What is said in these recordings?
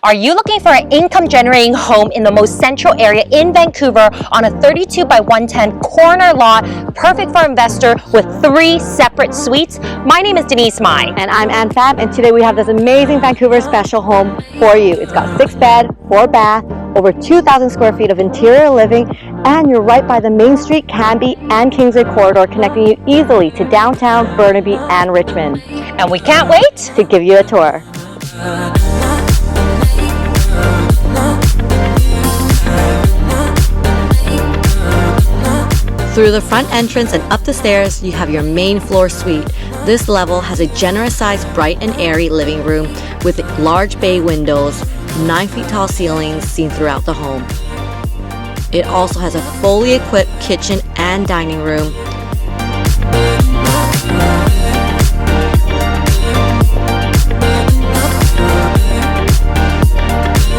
Are you looking for an income-generating home in the most central area in Vancouver on a 32 by 110 corner lot, perfect for investor with 3 separate suites? My name is Denise Mai. And I'm Ann Pham, and today we have this amazing Vancouver special home for you. It's got 6 bed, 4 bath, over 2,000 square feet of interior living, and you're right by the Main Street, Cambie, and Kingsway corridor, connecting you easily to downtown Burnaby and Richmond. And we can't wait to give you a tour. Through the front entrance and up the stairs, you have your main floor suite. This level has a generous sized, bright and airy living room with large bay windows, 9 feet tall ceilings seen throughout the home. It also has a fully equipped kitchen and dining room.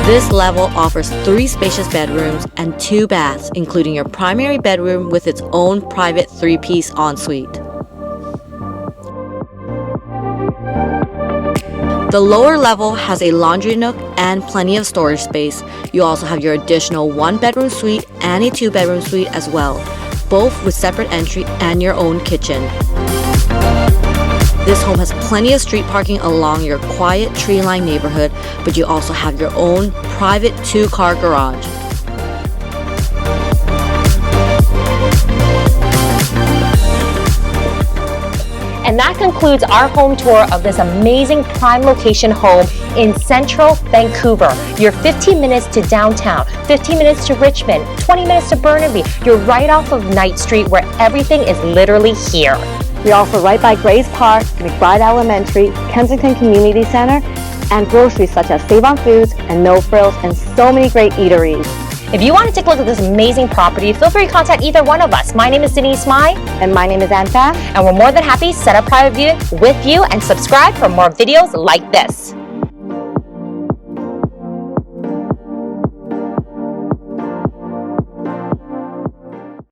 This level offers 3 spacious bedrooms and 2 baths, including your primary bedroom with its own private 3-piece ensuite. The lower level has a laundry nook and plenty of storage space. You also have your additional 1-bedroom suite and a 2-bedroom suite as well, both with separate entry and your own kitchen. This home has plenty of street parking along your quiet tree-lined neighborhood, but you also have your own private 2-car garage. And that concludes our home tour of this amazing prime location home in central Vancouver. You're 15 minutes to downtown, 15 minutes to Richmond, 20 minutes to Burnaby. You're right off of Knight Street where everything is literally here. You're also right by Grays Park, McBride Elementary, Kensington Community Center, and groceries such as Save On Foods and No Frills, and so many great eateries. If you want to take a look at this amazing property, feel free to contact either one of us. My name is Denise Mai. And my name is Ann Pham. And we're more than happy to set up private viewing with you and subscribe for more videos like this.